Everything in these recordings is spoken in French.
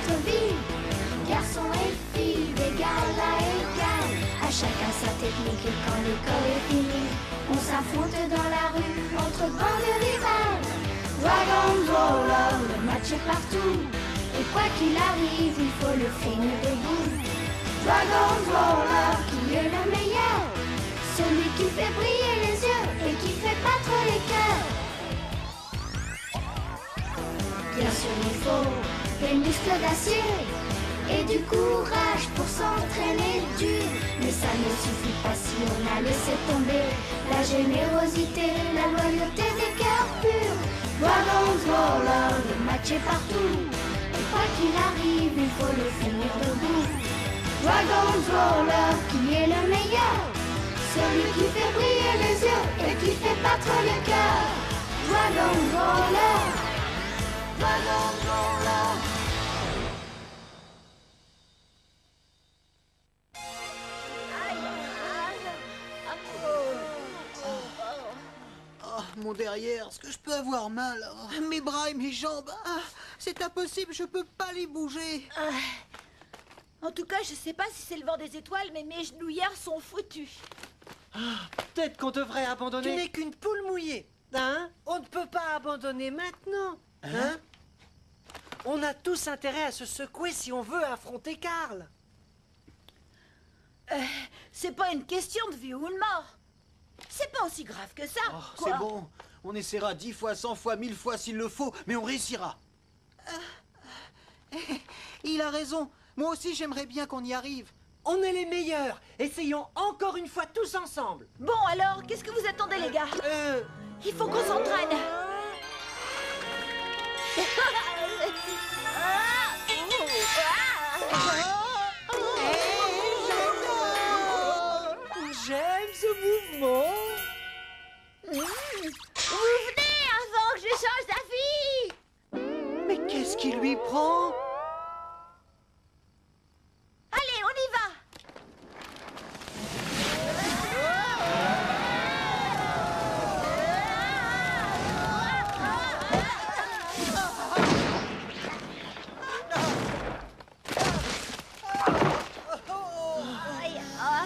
notre vie. Garçons et filles, d'égal à égal, à chacun sa technique et quand l'école est finie, on s'affronte dans la rue entre bandes rivales. Dragon Roller, le match est partout, et quoi qu'il arrive, il faut le finir debout. Dragon Roller, qui est le meilleur, celui qui fait briller les yeux et qui fait battre les cœurs. Bien sûr, il faut des muscles d'acier et du courage pour s'entraîner dur. Mais ça ne suffit pas si on a laissé tomber la générosité, la loyauté des cœurs purs. Dragon Roller, le match est partout, et quoi qu'il arrive, il faut le finir debout. Dragon Roller, qui est le meilleur, celui qui fait briller les yeux et qui fait battre le cœur. Dragon Roller, Dragon Roller. Oh, mon derrière, est-ce que je peux avoir mal? Oh, mes bras et mes jambes, c'est impossible, je peux pas les bouger. En tout cas, je sais pas si c'est le vent des étoiles, mais mes genouillères sont foutues. Peut-être qu'on devrait abandonner. Tu n'es qu'une poule mouillée, hein? On ne peut pas abandonner maintenant, hein? On a tous intérêt à se secouer si on veut affronter Karl. C'est pas une question de vie ou de mort. C'est pas aussi grave que ça. Oh, Quoi? c'est bon, on essaiera 10 fois, 100 fois, 1000 fois s'il le faut, mais on réussira. Il a raison, moi aussi j'aimerais bien qu'on y arrive. On est les meilleurs. Essayons encore une fois tous ensemble. Bon alors, qu'est-ce que vous attendez les gars? Il faut qu'on s'entraîne. J'aime ce mouvement. Vous venez avant que je change d'avis. Mais qu'est-ce qui lui prend? Allez, on y va.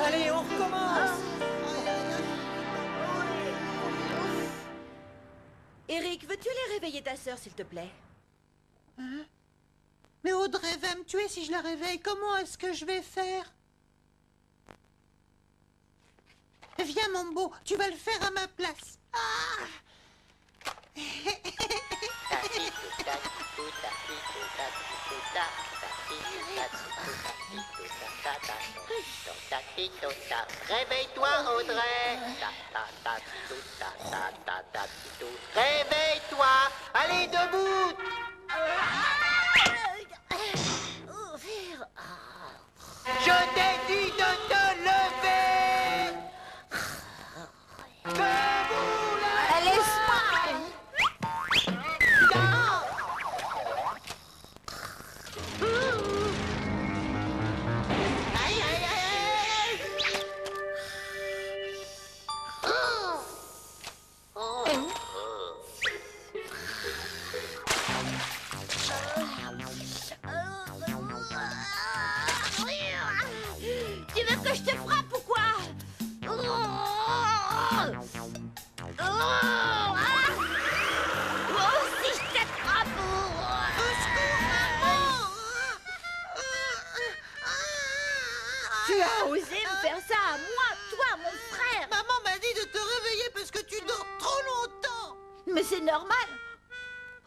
Allez, on recommence. Eric, veux-tu aller réveiller ta sœur, s'il te plaît? Mais Audrey va me tuer si je la réveille, comment est-ce que je vais faire? Viens Mambo, tu vas le faire à ma place. Réveille-toi, Audrey. Réveille-toi. Allez, debout. Je t'ai dit de te lever. Debout, là. Laisse-moi. Aïe, aïe, aïe. Tu veux que je te frappe ou quoi? Si je te frappe. Tu as osé me faire ça à moi, toi, mon frère. Maman m'a dit de te réveiller parce que tu dors trop longtemps. Mais c'est normal.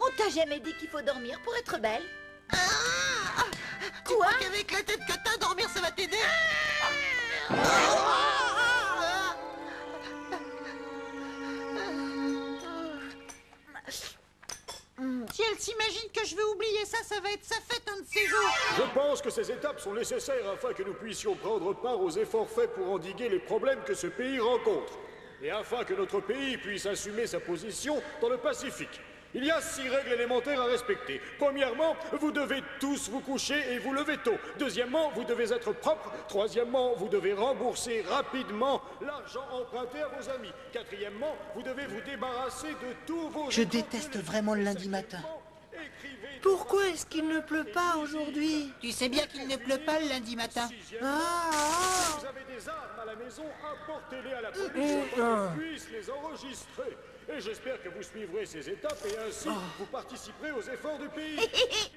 On t'a jamais dit qu'il faut dormir pour être belle? Tu crois qu'avec la tête que t'as, dormir ça va t'aider? Si elle s'imagine que je vais oublier ça, ça va être sa fête un de ces jours. Je pense que ces étapes sont nécessaires afin que nous puissions prendre part aux efforts faits pour endiguer les problèmes que ce pays rencontre. Et afin que notre pays puisse assumer sa position dans le Pacifique. Il y a 6 règles élémentaires à respecter. Premièrement, vous devez tous vous coucher et vous lever tôt. Deuxièmement, vous devez être propre. Troisièmement, vous devez rembourser rapidement l'argent emprunté à vos amis. Quatrièmement, vous devez vous débarrasser de tous vos... Je déteste vraiment le lundi matin. Pourquoi est-ce qu'il ne pleut pas aujourd'hui? Tu sais bien qu'il ne pleut pas le lundi matin. Si vous avez des armes à la maison, apportez-les à la police afin qu'on puisse les enregistrer. Et j'espère que vous suivrez ces étapes et ainsi vous participerez aux efforts du pays.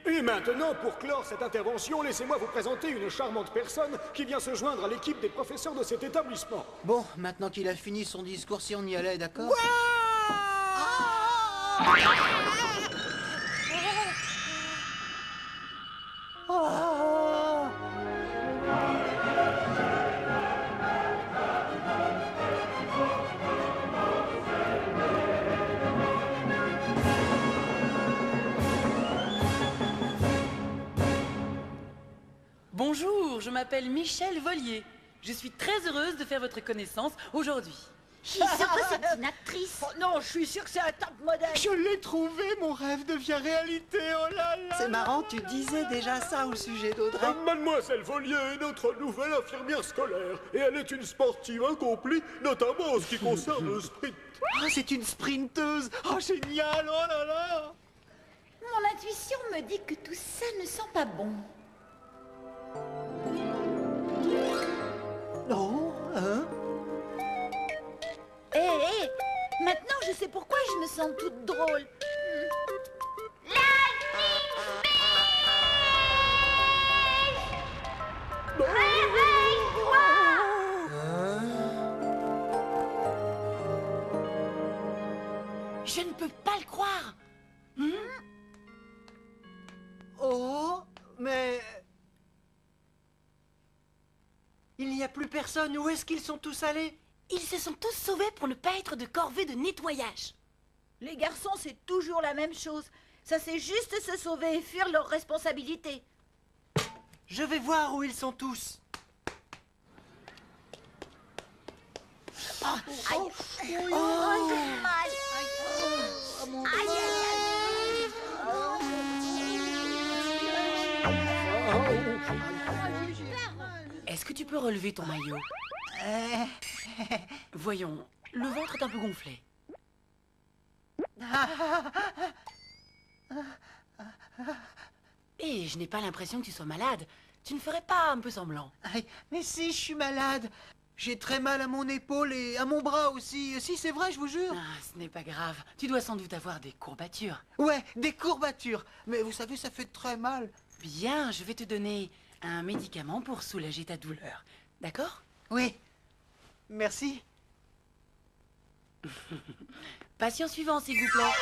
Et maintenant, pour clore cette intervention, laissez-moi vous présenter une charmante personne qui vient se joindre à l'équipe des professeurs de cet établissement. Bon, maintenant qu'il a fini son discours, si on y allait, d'accord? Bonjour, je m'appelle Michel Vollier. Je suis très heureuse de faire votre connaissance aujourd'hui. Je suis sûre que c'est une actrice. Oh non, je suis sûre que c'est un top modèle. Je l'ai trouvé, mon rêve devient réalité, oh là là. C'est marrant, tu disais déjà ça au sujet d'Audrey. Mademoiselle Vollier est notre nouvelle infirmière scolaire et elle est une sportive accomplie, notamment en ce qui concerne le sprint. Ah, c'est une sprinteuse. Oh, génial, oh là là. Mon intuition me dit que tout ça ne sent pas bon. Non, hein? Hé, maintenant je sais pourquoi je me sens toute drôle. Je ne peux pas le croire. Oh, mais... Il n'y a plus personne. Où est-ce qu'ils sont tous allés? Ils se sont tous sauvés pour ne pas être de corvée de nettoyage. Les garçons, c'est toujours la même chose. Ça, c'est juste se sauver et fuir leurs responsabilités. Je vais voir où ils sont tous. Aïe. Oh, j'ai mal. Aïe, Est-ce que tu peux relever ton maillot? Voyons, le ventre est un peu gonflé. Et je n'ai pas l'impression que tu sois malade. Tu ne ferais pas un peu semblant? Aïe, mais si, je suis malade. J'ai très mal à mon épaule et à mon bras aussi. Si, c'est vrai, je vous jure. Ah, ce n'est pas grave. Tu dois sans doute avoir des courbatures. Ouais, des courbatures. Mais vous savez, ça fait très mal. Bien, je vais te donner un médicament pour soulager ta douleur. D'accord? Oui. Merci. Patient suivant, s'il vous plaît.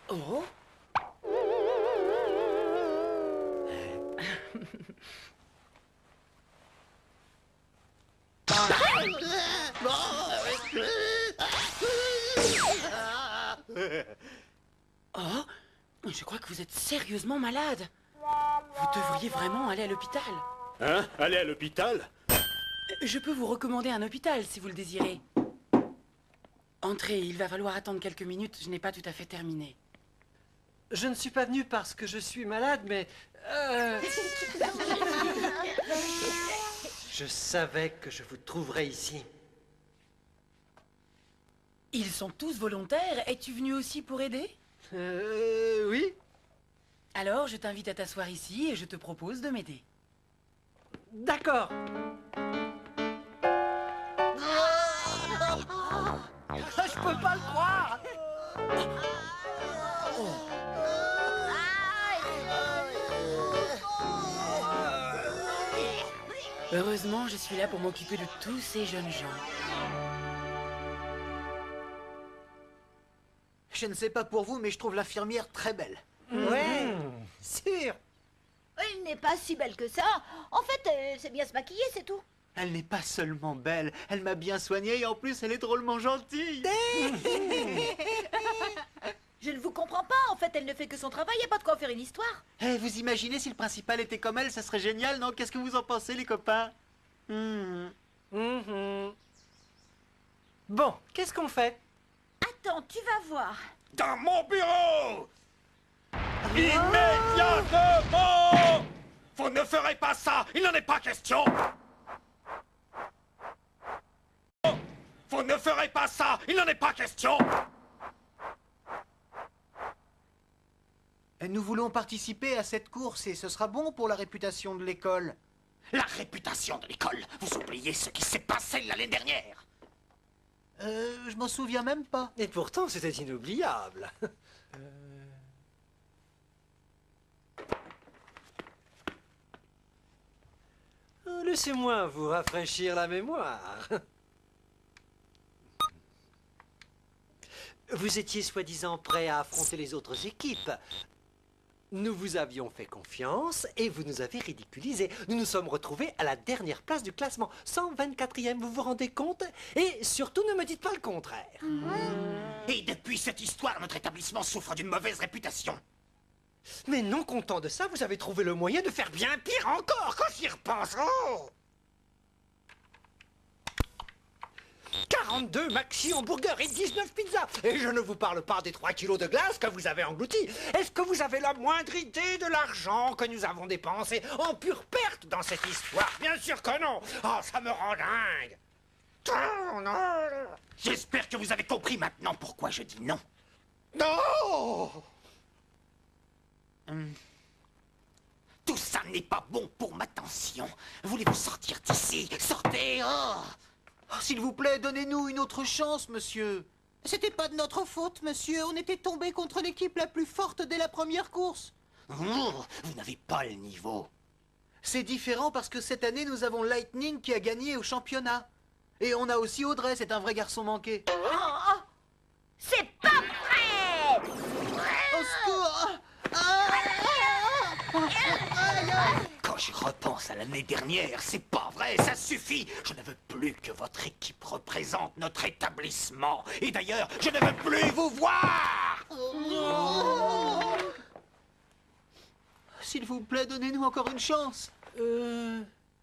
Oh. Oh, je crois que vous êtes sérieusement malade. Vous devriez vraiment aller à l'hôpital. Hein? Aller à l'hôpital? Je peux vous recommander un hôpital si vous le désirez. Entrez, il va falloir attendre quelques minutes, je n'ai pas tout à fait terminé. Je ne suis pas venu parce que je suis malade, mais... Je savais que je vous trouverais ici. Ils sont tous volontaires. Es-tu venu aussi pour aider? Oui. Alors, je t'invite à t'asseoir ici et je te propose de m'aider. D'accord. Je peux pas le croire. Heureusement, je suis là pour m'occuper de tous ces jeunes gens. Je ne sais pas pour vous, mais je trouve l'infirmière très belle. Ouais, sûr. Elle n'est pas si belle que ça. En fait, elle sait bien se maquiller, c'est tout. Elle n'est pas seulement belle, elle m'a bien soignée et en plus elle est drôlement gentille. Je ne vous comprends pas. En fait, elle ne fait que son travail. Il n'y a pas de quoi faire une histoire. Eh, vous imaginez si le principal était comme elle, ça serait génial, non? Qu'est-ce que vous en pensez, les copains? Bon, qu'est-ce qu'on fait? Attends, tu vas voir. Dans mon bureau! Immédiatement! Vous ne ferez pas ça! Il n'en est pas question! Vous ne ferez pas ça! Il n'en est pas question! Nous voulons participer à cette course et ce sera bon pour la réputation de l'école. La réputation de l'école. Vous oubliez ce qui s'est passé l'année dernière. Je m'en souviens même pas. Et pourtant, c'était inoubliable. Laissez-moi vous rafraîchir la mémoire. Vous étiez soi-disant prêt à affronter les autres équipes. Nous vous avions fait confiance et vous nous avez ridiculisés. Nous nous sommes retrouvés à la dernière place du classement, 124e, vous vous rendez compte? Et surtout, ne me dites pas le contraire. Et depuis cette histoire, notre établissement souffre d'une mauvaise réputation. Mais non content de ça, vous avez trouvé le moyen de faire bien pire encore quand j'y repense. Oh 42 maxi hamburgers et 19 pizzas. Et je ne vous parle pas des 3 kilos de glace que vous avez engloutis. Est-ce que vous avez la moindre idée de l'argent que nous avons dépensé en pure perte dans cette histoire? Bien sûr que non. Oh, ça me rend dingue. Oh, non. J'espère que vous avez compris maintenant pourquoi je dis non. Non. Tout ça n'est pas bon pour ma tension. Voulez-vous sortir d'ici? Sortez! Oh S'il vous plaît, donnez-nous une autre chance, monsieur. C'était pas de notre faute, monsieur. On était tombé contre l'équipe la plus forte dès la première course. Vous n'avez pas le niveau. C'est différent parce que cette année, nous avons Lightning qui a gagné au championnat. Et on a aussi Audrey, c'est un vrai garçon manqué. C'est pas vrai! Au secours! Quand je repense à l'année dernière, c'est pas vrai, ça suffit. Je ne veux plus que votre équipe représente notre établissement. Et d'ailleurs, je ne veux plus vous voir. S'il vous plaît, donnez-nous encore une chance.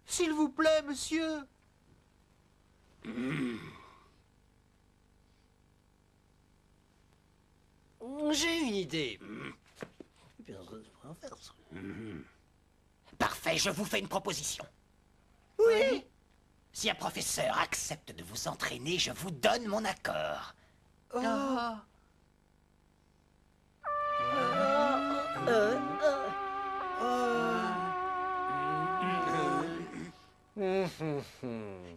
S'il vous plaît, monsieur. J'ai une idée. Parfait, je vous fais une proposition. Oui. Si un professeur accepte de vous entraîner, je vous donne mon accord.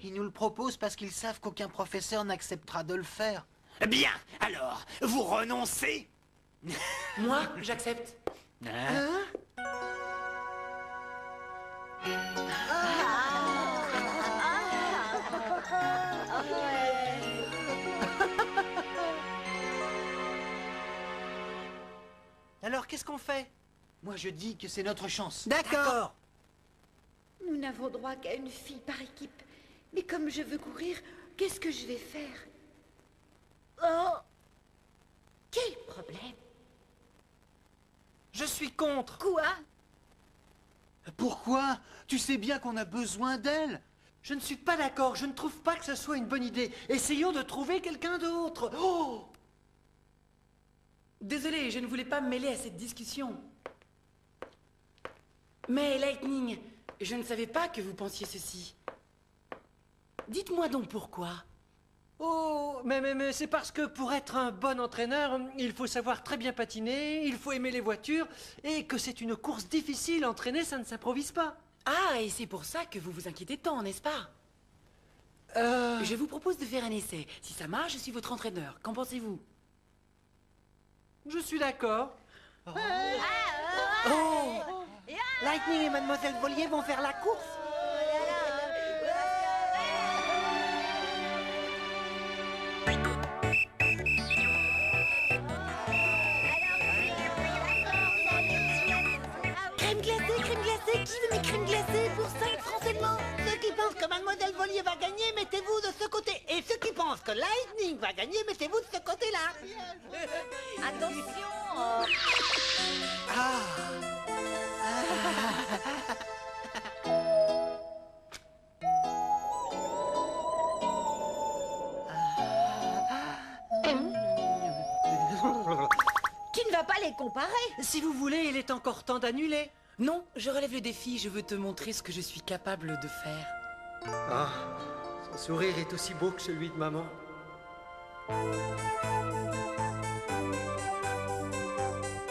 Ils nous le proposent parce qu'ils savent qu'aucun professeur n'acceptera de le faire. Bien, alors, vous renoncez? Moi, j'accepte. Alors, qu'est-ce qu'on fait? Moi, je dis que c'est notre chance. D'accord. Nous n'avons droit qu'à une fille par équipe. Mais comme je veux courir, qu'est-ce que je vais faire? Oh! Quel problème? Je suis contre. Quoi? Pourquoi? Tu sais bien qu'on a besoin d'elle. Je ne suis pas d'accord. Je ne trouve pas que ce soit une bonne idée. Essayons de trouver quelqu'un d'autre. Oh! Désolé, je ne voulais pas me mêler à cette discussion. Mais Lightning, je ne savais pas que vous pensiez ceci. Dites-moi donc pourquoi. Oh, mais c'est parce que pour être un bon entraîneur, il faut savoir très bien patiner, il faut aimer les voitures, et que c'est une course difficile, entraîner, ça ne s'improvise pas. Ah, et c'est pour ça que vous vous inquiétez tant, n'est-ce pas? Je vous propose de faire un essai. Si ça marche, je suis votre entraîneur. Qu'en pensez-vous? Je suis d'accord. Lightning et Mademoiselle Volier vont faire la course. Crème glacée, qui veut mes crèmes glacées pour 5 francs seulement? Ceux qui pensent que Mademoiselle Volier va gagner, mettez-vous de ce côté. Et ceux qui pensent que Lightning va gagner, mettez-vous de ce côté-là. Attention! Tu ne vas pas les comparer? Si vous voulez, il est encore temps d'annuler. Non, je relève le défi. Je veux te montrer ce que je suis capable de faire. Ah, son sourire est aussi beau que celui de maman.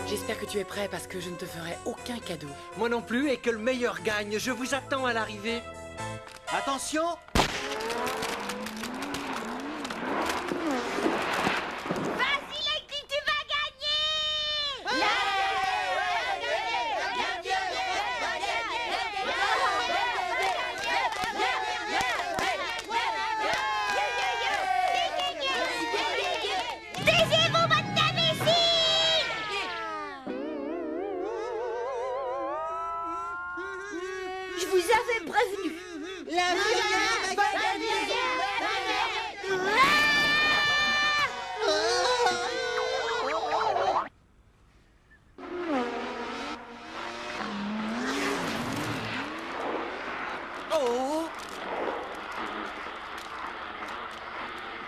J'ai J'espère que tu es prêt parce que je ne te ferai aucun cadeau. Moi non plus, et que le meilleur gagne. Je vous attends à l'arrivée. Attention! Vas-y, Lightning, tu vas gagner! Taisez-vous, votre imbécile! Je vous avais prévenu. Oh!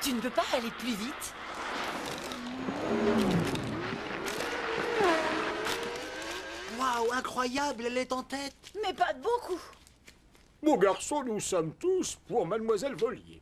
Tu ne peux pas aller plus vite? Waouh, incroyable, elle est en tête! Mais pas de beaucoup. Mon garçon, nous sommes tous pour Mademoiselle Volier.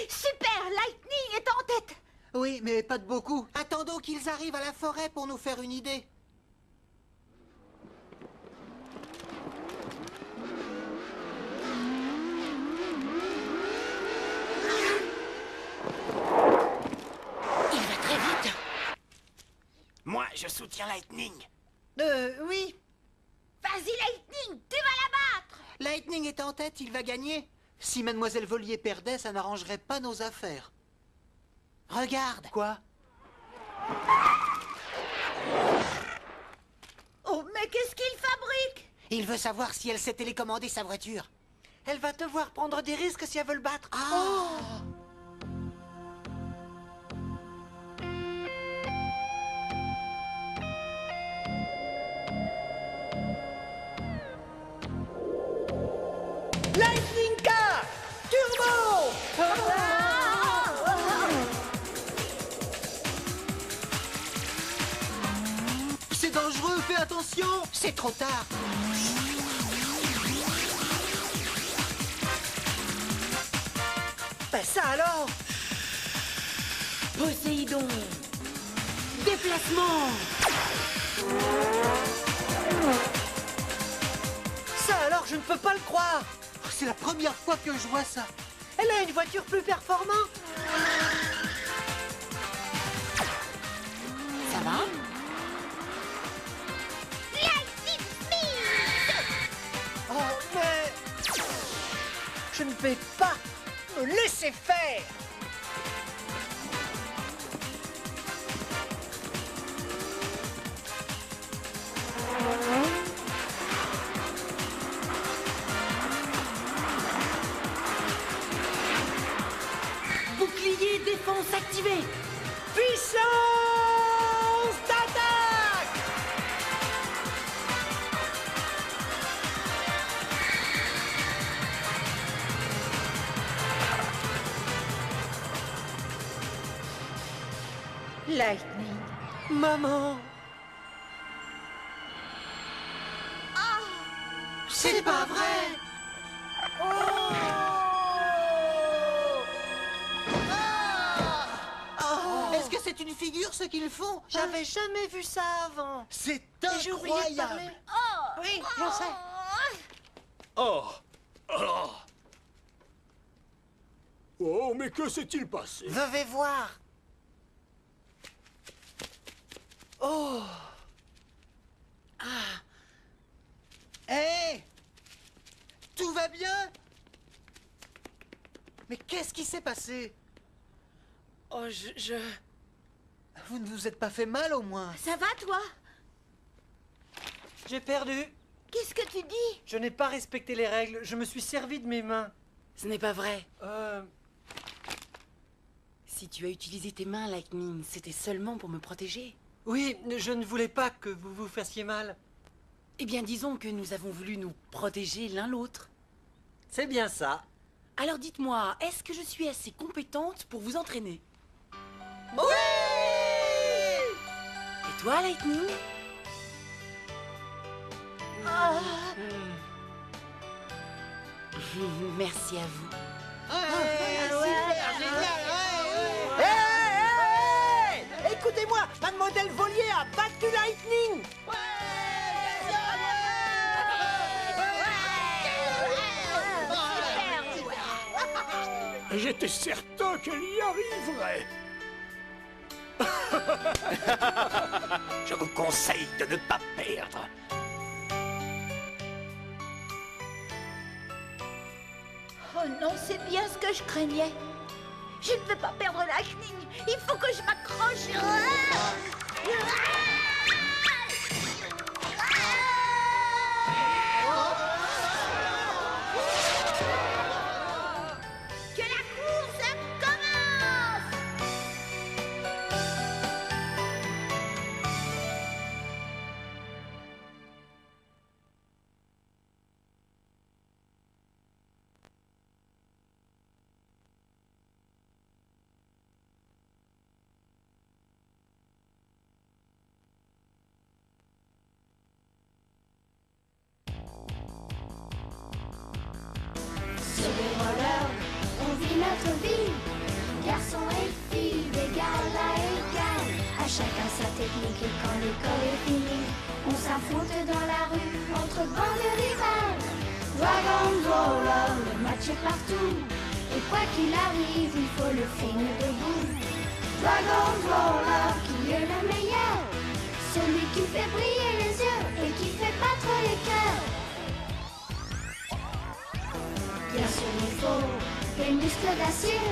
Super, Lightning est en tête! Oui, mais pas de beaucoup. Attendons qu'ils arrivent à la forêt pour nous faire une idée. Il va très vite. Moi, je soutiens Lightning. Oui. Vas-y, Lightning, tu vas la battre! Lightning est en tête, il va gagner. Si Mademoiselle Volier perdait, ça n'arrangerait pas nos affaires. Regarde. Quoi? Oh, mais qu'est-ce qu'il fabrique? Il veut savoir si elle sait télécommander sa voiture. Elle va devoir prendre des risques si elle veut le battre. Ah! Lightning Car Turbo! C'est dangereux, fais attention! C'est trop tard. Ben ça alors! Poséidon. Déplacement. Ça alors, je ne peux pas le croire! C'est la première fois que je vois ça. Elle a une voiture plus performante! Ça va? Lightning Speed! Oh, mais... Je ne vais pas me laisser faire! Bouclier défense activé. Puissance d'attaque! Lightning. Maman! C'est pas vrai. Est-ce que c'est une figure ce qu'ils font? J'avais jamais vu ça avant! C'est Et j'ai oublié de incroyable. parler. Oui, je sais. Oh! Oh! Oh, mais que s'est-il passé? Venez voir. Oh! Hé! Tout va bien? Mais qu'est-ce qui s'est passé? Oh, Vous ne vous êtes pas fait mal au moins? Ça va, toi? J'ai perdu! Qu'est-ce que tu dis? Je n'ai pas respecté les règles, je me suis servi de mes mains. Ce n'est pas vrai. Si tu as utilisé tes mains, Lightning, c'était seulement pour me protéger. Oui, je ne voulais pas que vous vous fassiez mal. Eh bien, disons que nous avons voulu nous protéger l'un l'autre. C'est bien ça. Alors dites-moi, est-ce que je suis assez compétente pour vous entraîner? Oui! Et toi, Lightning? Merci à vous. Hey! Écoutez-moi, Mademoiselle Volier a battu Lightning! J'étais certain qu'elle y arriverait. Je vous conseille de ne pas perdre. Oh non, c'est bien ce que je craignais. Je ne veux pas perdre Lightning. Il faut que je m'accroche. Que la course commence! Sur les rollers, on vit notre vie. Garçons et filles, d'égal à égal. À chacun sa technique et quand l'école est finie, on s'affronte dans la rue entre bandes rivales. Dragon Roller, le match est partout. Et quoi qu'il arrive, il faut le finir debout. Dragon Roller, qui est le meilleur? Celui qui fait briller les yeux et qui fait battre les cœurs. Bien sûr, il faut des muscles d'acier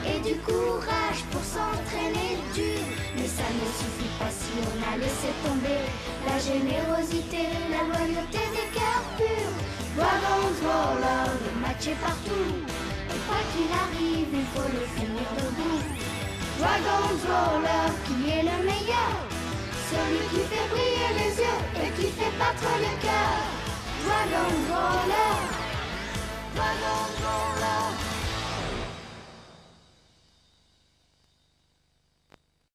et du courage pour s'entraîner dur. Mais ça ne suffit pas si on a laissé tomber la générosité, la loyauté des cœurs purs. Dragon's Roller, le match est partout. Et quoi qu'il arrive, il faut le finir debout. Dragon's Roller, qui est le meilleur? Celui qui fait briller les yeux